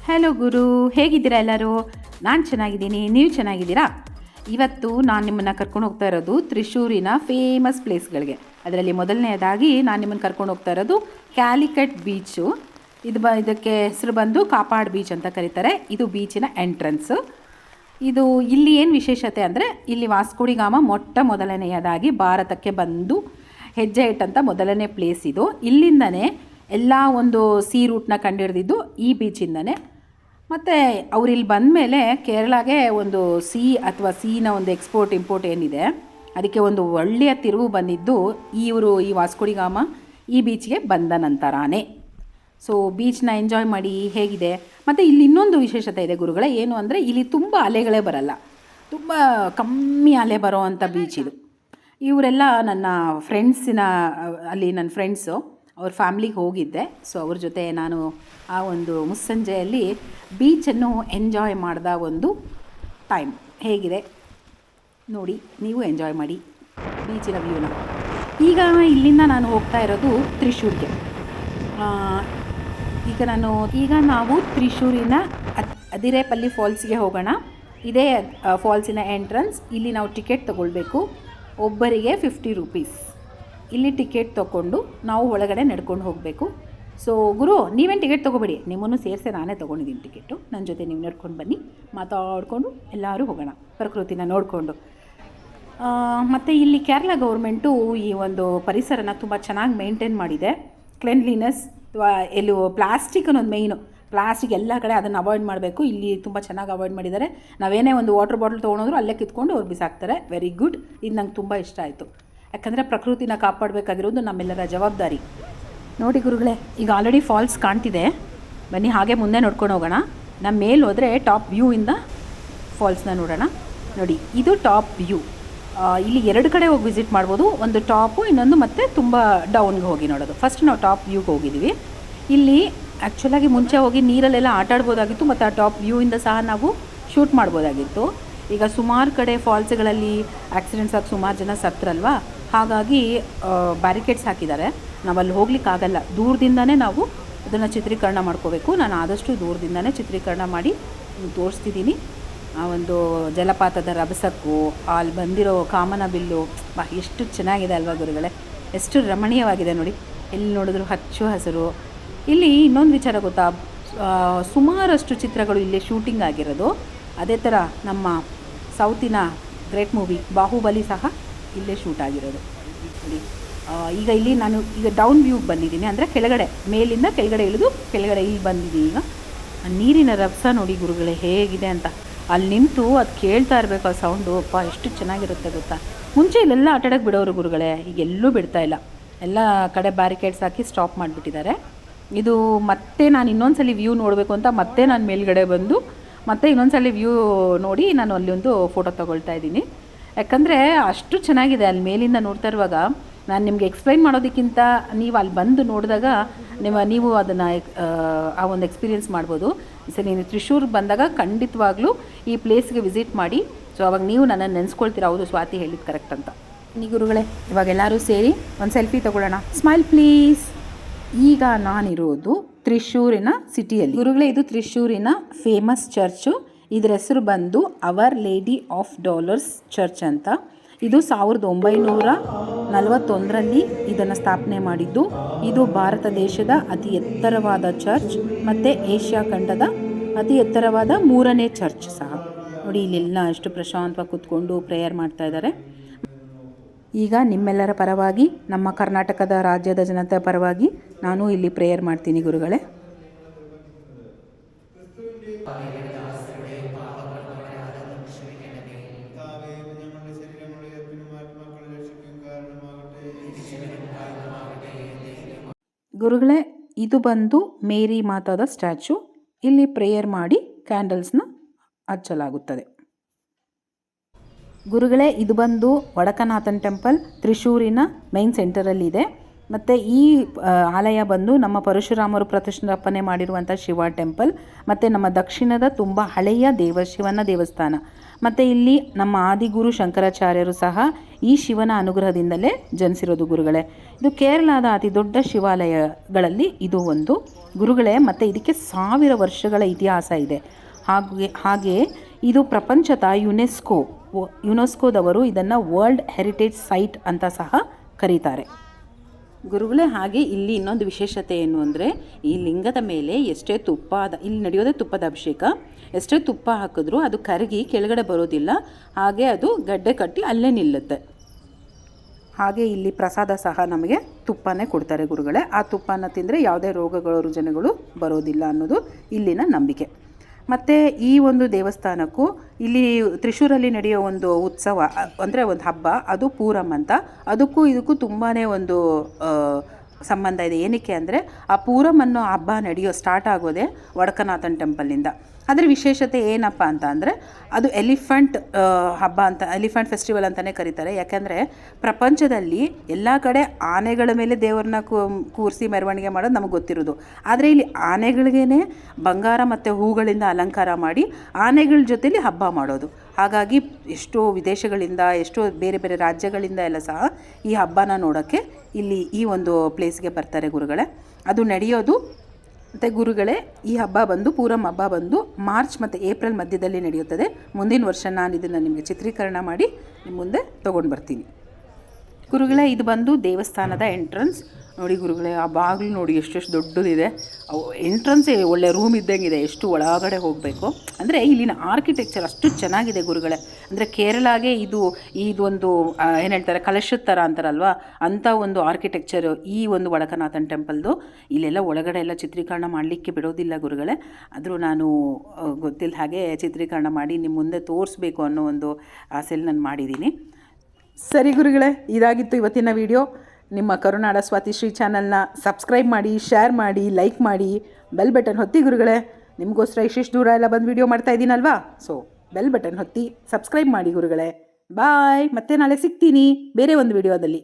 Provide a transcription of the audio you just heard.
Hello ಗುರು, ಹೇಗಿದ್ದೀರಾ ಎಲ್ಲರೂ? ನಾನು ಚೆನ್ನಾಗಿದ್ದೀನಿ, ನೀವು ಚೆನ್ನಾಗಿದ್ದೀರಾ? ಇವತ್ತು ನಾನು ನಿಮ್ಮನ್ನು ಕರ್ಕೊಂಡು ಹೋಗ್ತಾ ಇರೋದು ತ್ರಿಶೂರಿನ ಫೇಮಸ್ ಪ್ಲೇಸ್ಗಳಿಗೆ. ಅದರಲ್ಲಿ ಮೊದಲನೇದಾಗಿ ನಾನು ನಿಮ್ಮನ್ನು ಕರ್ಕೊಂಡು ಹೋಗ್ತಾ ಇರೋದು ಕ್ಯಾಲಿಕಟ್ ಬೀಚು. ಇದಕ್ಕೆ ಹೆಸರು ಬಂದು ಕಾಪಾಡ್ ಬೀಚ್ ಅಂತ ಕರೀತಾರೆ. ಇದು ಬೀಚಿನ ಎಂಟ್ರೆನ್ಸು. ಇದು ಇಲ್ಲಿ ಏನು ವಿಶೇಷತೆ ಅಂದರೆ, ಇಲ್ಲಿ ವಾಸ್ಕೋಡಿಗಾಮ ಮೊದಲನೆಯದಾಗಿ ಭಾರತಕ್ಕೆ ಬಂದು ಹೆಜ್ಜೆ ಇಟ್ಟಂಥ ಮೊದಲನೇ ಪ್ಲೇಸ್ ಇದು. ಇಲ್ಲಿಂದನೇ ಎಲ್ಲ ಒಂದು ಸೀ ರೂಟ್ನ ಕಂಡುಹಿಡಿದಿದ್ದು ಈ ಬೀಚಿಂದನೇ. ಮತ್ತು ಅವರಿಲ್ಲಿ ಬಂದ ಮೇಲೆ ಕೇರಳಗೆ ಒಂದು ಸೀನ ಒಂದು ಎಕ್ಸ್ಪೋರ್ಟ್ ಇಂಪೋರ್ಟ್ ಏನಿದೆ, ಅದಕ್ಕೆ ಒಂದು ಒಳ್ಳೆಯ ತಿರುವು ಬಂದಿದ್ದು ಈ ವಾಸ್ಕೋಡಿಗಾಮ ಈ ಬೀಚ್ಗೆ ಬಂದ ನಂತರನೇ. ಸೊ ಬೀಚ್ನ ಎಂಜಾಯ್ ಮಾಡಿ ಹೇಗಿದೆ. ಮತ್ತು ಇಲ್ಲಿ ಇನ್ನೊಂದು ವಿಶೇಷತೆ ಇದೆ ಗುರುಗಳೇ, ಏನು ಅಂದರೆ ಇಲ್ಲಿ ತುಂಬ ಅಲೆಗಳೇ ಬರಲ್ಲ, ತುಂಬ ಕಮ್ಮಿ ಅಲೆ ಬರೋ ಅಂಥ ಬೀಚ್ ಇದು. ಇವರೆಲ್ಲ ನನ್ನ ಫ್ರೆಂಡ್ಸು ಅವ್ರ ಫ್ಯಾಮ್ಲಿಗೆ ಹೋಗಿದ್ದೆ. ಸೊ ಅವ್ರ ಜೊತೆ ನಾನು ಆ ಒಂದು ಮುಸ್ಸಂಜೆಯಲ್ಲಿ ಬೀಚನ್ನು ಎಂಜಾಯ್ ಮಾಡಿದ ಒಂದು ಟೈಮ್ ಹೇಗಿದೆ ನೋಡಿ, ನೀವು ಎಂಜಾಯ್ ಮಾಡಿ ಬೀಚಿನ ವ್ಯೂನ. ಇಲ್ಲಿಂದ ನಾನು ಹೋಗ್ತಾ ಇರೋದು ತ್ರಿಶೂರ್ಗೆ. ಈಗ ನಾವು ತ್ರಿಶೂರಿನ ಅದಿರೇಪಲ್ಲಿ ಫಾಲ್ಸ್ಗೆ ಹೋಗೋಣ. ಇದೇ ಫಾಲ್ಸಿನ ಎಂಟ್ರೆನ್ಸ್. ಇಲ್ಲಿ ನಾವು ಟಿಕೆಟ್ ತೊಗೊಳ್ಬೇಕು, ಒಬ್ಬರಿಗೆ 50 ರೂಪೀಸ್. ಇಲ್ಲಿ ಟಿಕೆಟ್ ತೊಗೊಂಡು ನಾವು ಒಳಗಡೆ ನಡ್ಕೊಂಡು ಹೋಗಬೇಕು. ಸೊ ಗುರು, ನೀವೇನು ಟಿಕೆಟ್ ತೊಗೋಬೇಡಿ, ನಿಮ್ಮನ್ನು ಸೇರಿಸಿ ನಾನೇ ತೊಗೊಂಡಿದ್ದೀನಿ ಟಿಕೆಟು. ನನ್ನ ಜೊತೆ ನೀವು ನಡ್ಕೊಂಡು ಬನ್ನಿ, ಮಾತಾಡಿಕೊಂಡು ಎಲ್ಲರೂ ಹೋಗೋಣ ಪ್ರಕೃತಿನ ನೋಡಿಕೊಂಡು. ಮತ್ತು ಇಲ್ಲಿ ಕೇರಳ ಗೌರ್ಮೆಂಟು ಈ ಒಂದು ಪರಿಸರನ ತುಂಬ ಚೆನ್ನಾಗಿ ಮೇಂಟೈನ್ ಮಾಡಿದೆ. ಕ್ಲೆನ್ಲಿನೆಸ್ ಎಲ್ಲೂ ಪ್ಲಾಸ್ಟಿಕ್ ಅನ್ನೋದು ಮೇಯ್ನು. ಪ್ಲಾಸ್ಟಿಕ್ ಎಲ್ಲ ಕಡೆ ಅದನ್ನು ಅವಾಯ್ಡ್ ಮಾಡಬೇಕು. ಇಲ್ಲಿ ತುಂಬ ಚೆನ್ನಾಗಿ ಅವಾಯ್ಡ್ ಮಾಡಿದ್ದಾರೆ. ನಾವೇನೇ ಒಂದು ವಾಟರ್ ಬಾಟಲ್ ತೊಗೊಂಡ್ರು ಅಲ್ಲೇ ಕಿತ್ಕೊಂಡು ಅವ್ರು ಬಿಸಾಕ್ತಾರೆ. Very good. ಇದು ನಂಗೆ ತುಂಬ ಇಷ್ಟ ಆಯಿತು. ಯಾಕಂದರೆ ಪ್ರಕೃತಿನ ಕಾಪಾಡಬೇಕಾಗಿರೋದು ನಮ್ಮೆಲ್ಲರ ಜವಾಬ್ದಾರಿ. ನೋಡಿ ಗುರುಗಳೇ, ಈಗ ಆಲ್ರೆಡಿ ಫಾಲ್ಸ್ ಕಾಣ್ತಿದೆ. ಬನ್ನಿ ಹಾಗೆ ಮುಂದೆ ನೋಡ್ಕೊಂಡು ಹೋಗೋಣ. ನಮ್ಮ ಮೇಲೆ ಹೋದರೆ ಟಾಪ್ ವ್ಯೂ ಇಂದ ಫಾಲ್ಸ್ನ ನೋಡೋಣ. ನೋಡಿ, ಇದು ಟಾಪ್ ವ್ಯೂ. ಇಲ್ಲಿ 2 ಕಡೆ ಹೋಗಿ ವಿಸಿಟ್ ಮಾಡ್ಬೋದು. ಒಂದು ಟಾಪು, ಇನ್ನೊಂದು ಮತ್ತೆ ತುಂಬ ಡೌನ್ಗೆ ಹೋಗಿ ನೋಡೋದು. ಫಸ್ಟ್ ನಾವು ಟಾಪ್ ವ್ಯೂಗೆ ಹೋಗಿದ್ದೀವಿ. ಇಲ್ಲಿ ಆ್ಯಕ್ಚುಲಾಗಿ ಮುಂಚೆ ಹೋಗಿ ನೀರಲ್ಲೆಲ್ಲ ಆಟ ಆಡ್ಬೋದಾಗಿತ್ತು, ಮತ್ತು ಆ ಟಾಪ್ ವ್ಯೂ ಇಂದ ಸಹ ನಾವು ಶೂಟ್ ಮಾಡ್ಬೋದಾಗಿತ್ತು. ಈಗ ಸುಮಾರು ಕಡೆ ಫಾಲ್ಸ್ಗಳಲ್ಲಿ ಆಕ್ಸಿಡೆಂಟ್ಸ್ ಆಗಿ ಸುಮಾರು ಜನ ಸತ್ತರಲ್ವಾ, ಹಾಗಾಗಿ ಬ್ಯಾರಿಕೇಡ್ಸ್ ಹಾಕಿದ್ದಾರೆ. ನಾವಲ್ಲಿ ಹೋಗ್ಲಿಕ್ಕಾಗಲ್ಲ. ದೂರದಿಂದನೇ ನಾವು ಅದನ್ನು ಚಿತ್ರೀಕರಣ ಮಾಡ್ಕೋಬೇಕು. ನಾನು ಆದಷ್ಟು ದೂರದಿಂದನೇ ಚಿತ್ರೀಕರಣ ಮಾಡಿ ತೋರಿಸ್ತಿದ್ದೀನಿ. ಆ ಒಂದು ಜಲಪಾತದ ರಭಸಕ್ಕೂ ಅಲ್ಲಿ ಬಂದಿರೋ ಕಾಮನ ಬಿಲ್ಲು ಎಷ್ಟು ಚೆನ್ನಾಗಿದೆ ಅಲ್ವಾ ಗುರುಗಳೇ, ಎಷ್ಟು ರಮಣೀಯವಾಗಿದೆ ನೋಡಿ. ಎಲ್ಲಿ ನೋಡಿದ್ರು ಹಚ್ಚು ಹಸಿರು. ಇಲ್ಲಿ ಇನ್ನೊಂದು ವಿಚಾರ ಗೊತ್ತಾ, ಸುಮಾರಷ್ಟು ಚಿತ್ರಗಳು ಇಲ್ಲೇ ಶೂಟಿಂಗ್ ಆಗಿರೋದು. ಅದೇ ಥರ ನಮ್ಮ ಸೌತಿನ ಗ್ರೇಟ್ ಮೂವಿ ಬಾಹುಬಲಿ ಸಹ ಇಲ್ಲೇ ಶೂಟ್ ಆಗಿರೋದು. ನಾನು ಡೌನ್ ವ್ಯೂಗೆ ಬಂದಿದ್ದೀನಿ, ಅಂದರೆ ಕೆಳಗಡೆ, ಮೇಲಿಂದ ಕೆಳಗಡೆ ಇಳಿದು ಕೆಳಗಡೆ ಇಲ್ಲಿ ಬಂದಿದ್ದೀನಿ. ಈಗ ನೀರಿನ ರಭಸ ನೋಡಿ ಗುರುಗಳೇ ಹೇಗಿದೆ ಅಂತ. ಅಲ್ಲಿ ನಿಂತು ಅದು ಕೇಳ್ತಾ ಇರಬೇಕು ಆ ಸೌಂಡು. ಎಷ್ಟು ಚೆನ್ನಾಗಿರುತ್ತೆ ಗೊತ್ತಾ. ಮುಂಚೆ ಇಲ್ಲೆಲ್ಲ ಆಟಾಡೋಕ್ಕೆ ಬಿಡೋರು ಗುರುಗಳೇ, ಈಗ ಎಲ್ಲೂ ಬಿಡ್ತಾ ಇಲ್ಲ. ಎಲ್ಲ ಕಡೆ ಬ್ಯಾರಿಕೇಡ್ಸ್ ಹಾಕಿ ಸ್ಟಾಪ್ ಮಾಡಿಬಿಟ್ಟಿದ್ದಾರೆ. ಇದು ಮತ್ತೆ ನಾನು ಇನ್ನೊಂದ್ಸಲಿ ವ್ಯೂ ನೋಡಬೇಕು ಅಂತ ಮತ್ತೆ ನಾನು ಮೇಲ್ಗಡೆ ಬಂದು ಮತ್ತೆ ಇನ್ನೊಂದ್ಸಲಿ ವ್ಯೂ ನೋಡಿ ನಾನು ಅಲ್ಲಿ ಒಂದು ಫೋಟೋ ತೊಗೊಳ್ತಾ ಇದ್ದೀನಿ. ಯಾಕಂದರೆ ಅಷ್ಟು ಚೆನ್ನಾಗಿದೆ. ಅಲ್ಲಿ ಮೇಲಿಂದ ನೋಡ್ತಾ ಇರುವಾಗ ನಾನು ನಿಮಗೆ ಎಕ್ಸ್ಪ್ಲೈನ್ ಮಾಡೋದಕ್ಕಿಂತ ನೀವು ಅಲ್ಲಿ ಬಂದು ನೋಡಿದಾಗ ನೀವು ಅದನ್ನು ಆ ಒಂದು ಎಕ್ಸ್ಪೀರಿಯೆನ್ಸ್ ಮಾಡ್ಬೋದು. ಸರಿ, ನೀವು ತ್ರಿಶೂರ್ಗೆ ಬಂದಾಗ ಖಂಡಿತವಾಗ್ಲೂ ಈ ಪ್ಲೇಸ್ಗೆ ವಿಸಿಟ್ ಮಾಡಿ. ಸೊ ಅವಾಗ ನೀವು ನನ್ನನ್ನು ನೆನೆಸ್ಕೊಳ್ತೀರಾ, ಹೌದು ಸ್ವಾತಿ ಹೇಳಿದ್ದು ಕರೆಕ್ಟ್ ಅಂತ. ಗುರುಗಳೇ, ಇವಾಗ ಎಲ್ಲರೂ ಸೇರಿ ಒಂದು ಸೆಲ್ಫಿ ತೊಗೊಳ್ಳೋಣ. Smile please. ಈಗ ನಾನಿರೋದು ತ್ರಿಶೂರಿನ ಸಿಟಿಯಲ್ಲಿ ಗುರುಗಳೇ. ಇದು ತ್ರಿಶೂರಿನ ಫೇಮಸ್ ಚರ್ಚು. ಇದರ ಹೆಸರು ಬಂದು Our Lady of Dolours church ಅಂತ. ಇದು 1941ರಲ್ಲಿ ಇದನ್ನು ಸ್ಥಾಪನೆ ಮಾಡಿದ್ದು. ಇದು ಭಾರತ ದೇಶದ ಅತಿ ಎತ್ತರವಾದ ಚರ್ಚ್ ಮತ್ತು ಏಷ್ಯಾ ಖಂಡದ ಅತಿ ಎತ್ತರವಾದ 3ನೇ ಚರ್ಚ್ ಸಹ. ನೋಡಿ, ಇಲ್ಲೆಲ್ಲ ಎಷ್ಟು ಪ್ರಶಾಂತವಾಗಿ ಕೂತ್ಕೊಂಡು ಪ್ರೇಯರ್ ಮಾಡ್ತಾ ಇದ್ದಾರೆ. ಈಗ ನಿಮ್ಮೆಲ್ಲರ ಪರವಾಗಿ, ನಮ್ಮ ಕರ್ನಾಟಕದ ರಾಜ್ಯದ ಜನತೆಯ ಪರವಾಗಿ ನಾನು ಇಲ್ಲಿ ಪ್ರೇಯರ್ ಮಾಡ್ತೀನಿ ಗುರುಗಳೇ. ಗುರುಗಳೇ, ಇದು ಬಂದು ಮೇರಿ ಮಾತಾದ ಸ್ಟ್ಯಾಚು. ಇಲ್ಲಿ ಪ್ರೇಯರ್ ಮಾಡಿ ಕ್ಯಾಂಡಲ್ಸ್ನ ಹಚ್ಚಲಾಗುತ್ತದೆ. ಗುರುಗಳೇ, ಇದು ಬಂದು ವಡಕನಾಥನ್ ಟೆಂಪಲ್ ತ್ರಿಶೂರಿನ ಮೈನ್ ಸೆಂಟರಲ್ಲಿದೆ. ಮತ್ತು ಈ ಆಲಯ ಬಂದು ನಮ್ಮ ಪರಶುರಾಮರು ಪ್ರತಿಷ್ಠಾಪನೆ ಮಾಡಿರುವಂಥ ಶಿವ ಟೆಂಪಲ್. ಮತ್ತು ನಮ್ಮ ದಕ್ಷಿಣದ ತುಂಬ ಹಳೆಯ ಶಿವನ ದೇವಸ್ಥಾನ. ಮತ್ತು ಇಲ್ಲಿ ನಮ್ಮ ಆದಿಗುರು ಶಂಕರಾಚಾರ್ಯರು ಸಹ ಈ ಶಿವನ ಅನುಗ್ರಹದಿಂದಲೇ ಜನಿಸಿರೋದು ಗುರುಗಳೇ. ಇದು ಕೇರಳದ ಅತಿ ದೊಡ್ಡ ಶಿವಾಲಯಗಳಲ್ಲಿ ಇದು ಒಂದು. ಗುರುಗಳೇ, ಮತ್ತು ಇದಕ್ಕೆ 1000 ವರ್ಷಗಳ ಇತಿಹಾಸ ಇದೆ. ಹಾಗೆ ಇದು ಪ್ರಪಂಚದ ಯುನೆಸ್ಕೋದವರು ಇದನ್ನು ವರ್ಲ್ಡ್ ಹೆರಿಟೇಜ್ ಸೈಟ್ ಅಂತ ಸಹ ಕರೀತಾರೆ. ಗುರುಗಳೇ, ಹಾಗೆ ಇಲ್ಲಿ ಇನ್ನೊಂದು ವಿಶೇಷತೆ ಏನು ಅಂದರೆ, ಈ ಲಿಂಗದ ಮೇಲೆ ಎಷ್ಟೇ ಇಲ್ಲಿ ನಡೆಯೋದೇ ತುಪ್ಪದ ಅಭಿಷೇಕ. ಎಷ್ಟೇ ತುಪ್ಪ ಹಾಕಿದ್ರೂ ಅದು ಕರಗಿ ಕೆಳಗಡೆ ಬರೋದಿಲ್ಲ, ಹಾಗೆ ಅದು ಗಡ್ಡೆ ಕಟ್ಟಿ ಅಲ್ಲೇ ನಿಲ್ಲುತ್ತೆ. ಹಾಗೆ ಇಲ್ಲಿ ಪ್ರಸಾದ ಸಹ ನಮಗೆ ತುಪ್ಪನೇ ಕೊಡ್ತಾರೆ ಗುರುಗಳೇ. ಆ ತುಪ್ಪನ ತಿಂದರೆ ಯಾವುದೇ ರೋಗಗಳು ರುಜಿನಗಳು ಬರೋದಿಲ್ಲ ಅನ್ನೋದು ಇಲ್ಲಿನ ನಂಬಿಕೆ. ಮತ್ತು ಈ ಒಂದು ದೇವಸ್ಥಾನಕ್ಕೂ ಇಲ್ಲಿ ತ್ರಿಶೂರಲ್ಲಿ ನಡೆಯೋ ಒಂದು ಉತ್ಸವ ಅಂದರೆ ಒಂದು ಹಬ್ಬ, ಅದು ಪೂರಮ್ ಅಂತ. ಅದಕ್ಕೂ ಇದಕ್ಕೂ ತುಂಬಾ ಒಂದು ಸಂಬಂಧ ಇದೆ. ಏನಕ್ಕೆ ಅಂದರೆ, ಆ ಪೂರಮ್ ಅನ್ನೋ ಹಬ್ಬ ಸ್ಟಾರ್ಟ್ ಆಗೋದೇ ವಡಕನಾಥನ್ ಟೆಂಪಲ್ನಿಂದ. ಅದರ ವಿಶೇಷತೆ ಏನಪ್ಪ ಅಂತ ಅಂದರೆ, ಅದು ಎಲಿಫೆಂಟ್ ಹಬ್ಬ ಅಂತ, ಎಲಿಫೆಂಟ್ ಫೆಸ್ಟಿವಲ್ ಅಂತಲೇ ಕರೀತಾರೆ. ಯಾಕೆಂದರೆ ಪ್ರಪಂಚದಲ್ಲಿ ಎಲ್ಲ ಕಡೆ ಆನೆಗಳ ಮೇಲೆ ದೇವ್ರನ್ನ ಕೂರಿಸಿ ಮೆರವಣಿಗೆ ಮಾಡೋದು ನಮಗೆ ಗೊತ್ತಿರೋದು. ಆದರೆ ಇಲ್ಲಿ ಆನೆಗಳಿಗೇ ಬಂಗಾರ ಮತ್ತು ಹೂಗಳಿಂದ ಅಲಂಕಾರ ಮಾಡಿ ಆನೆಗಳ ಜೊತೆಲಿ ಹಬ್ಬ ಮಾಡೋದು. ಹಾಗಾಗಿ ಎಷ್ಟೋ ವಿದೇಶಗಳಿಂದ, ಎಷ್ಟೋ ಬೇರೆ ಬೇರೆ ರಾಜ್ಯಗಳಿಂದ ಎಲ್ಲ ಸಹ ಈ ಹಬ್ಬನ ನೋಡೋಕ್ಕೆ ಇಲ್ಲಿ ಈ ಒಂದು ಪ್ಲೇಸ್ಗೆ ಬರ್ತಾರೆ ಗುರುಗಳೇ. ಅದು ನಡೆಯೋದು ಮತ್ತು ಗುರುಗಳೇ, ಈ ಹಬ್ಬ ಬಂದು ಪೂರಮ್ ಹಬ್ಬ ಬಂದು ಮಾರ್ಚ್ ಮತ್ತು ಏಪ್ರಿಲ್ ಮಧ್ಯದಲ್ಲಿ ನಡೆಯುತ್ತದೆ. ಮುಂದಿನ ವರ್ಷ ನಾನು ಇದನ್ನು ನಿಮಗೆ ಚಿತ್ರೀಕರಣ ಮಾಡಿ ನಿಮ್ಮ ಮುಂದೆ ತೊಗೊಂಡು ಬರ್ತೀನಿ. ಗುರುಗಳೇ, ಇದು ಬಂದು ದೇವಸ್ಥಾನದ ಎಂಟ್ರೆನ್ಸ್. ನೋಡಿ ಗುರುಗಳೇ, ಆ ಬಾಗಿಲು ನೋಡಿ ಎಷ್ಟೆಷ್ಟು ದೊಡ್ಡದಿದೆ. ಎಂಟ್ರೆನ್ಸೇ ಒಳ್ಳೆ ರೂಮ್ ಇದ್ದಂಗಿದೆ, ಎಷ್ಟು ಒಳಗಡೆ ಹೋಗಬೇಕು. ಅಂದರೆ ಇಲ್ಲಿನ ಆರ್ಕಿಟೆಕ್ಚರ್ ಅಷ್ಟು ಚೆನ್ನಾಗಿದೆ ಗುರುಗಳೇ. ಅಂದರೆ ಕೇರಳಾಗೆ ಇದೊಂದು ಏನು ಹೇಳ್ತಾರೆ, ಕಲಶದ ಥರ ಅಂತಾರಲ್ವ, ಅಂಥ ಒಂದು ಆರ್ಕಿಟೆಕ್ಚರು ಈ ಒಂದು ವಡಕನಾಥನ್ ಟೆಂಪಲ್ದು. ಇಲ್ಲೆಲ್ಲ ಒಳಗಡೆ ಎಲ್ಲ ಚಿತ್ರೀಕರಣ ಮಾಡಲಿಕ್ಕೆ ಬಿಡೋದಿಲ್ಲ ಗುರುಗಳೇ. ಆದರೂ ನಾನು ಗೊತ್ತಿಲ್ಲ ಹಾಗೆ ಚಿತ್ರೀಕರಣ ಮಾಡಿ ನಿಮ್ಮ ಮುಂದೆ ತೋರಿಸ್ಬೇಕು ಅನ್ನೋ ಒಂದು ಆಸೆಯಲ್ಲಿ ನಾನು ಮಾಡಿದ್ದೀನಿ. ಸರಿ ಗುರುಗಳೇ, ಇದಾಗಿತ್ತು ಇವತ್ತಿನ ವಿಡಿಯೋ. ನಿಮ್ಮ ಕರುನಾಡ ಸ್ವಾತಿಶ್ರೀ ಚಾನಲ್ನ ಸಬ್ಸ್ಕ್ರೈಬ್ ಮಾಡಿ, ಶೇರ್ ಮಾಡಿ, ಲೈಕ್ ಮಾಡಿ, ಬೆಲ್ ಬಟನ್ ಹೊತ್ತಿ ಗುರುಗಳೇ. ನಿಮಗೋಸ್ಕರ ಇಷ್ಟಿಷ್ಟು ದೂರ ಎಲ್ಲ ಬಂದು ವಿಡಿಯೋ ಮಾಡ್ತಾ ಇದ್ದೀನಲ್ವಾ, ಸೊ ಬೆಲ್ ಬಟನ್ ಹೊತ್ತಿ ಸಬ್ಸ್ಕ್ರೈಬ್ ಮಾಡಿ ಗುರುಗಳೇ. ಬಾಯ್. ಮತ್ತೆ ನಾಳೆ ಸಿಗ್ತೀನಿ ಬೇರೆ ಒಂದು ವಿಡಿಯೋದಲ್ಲಿ.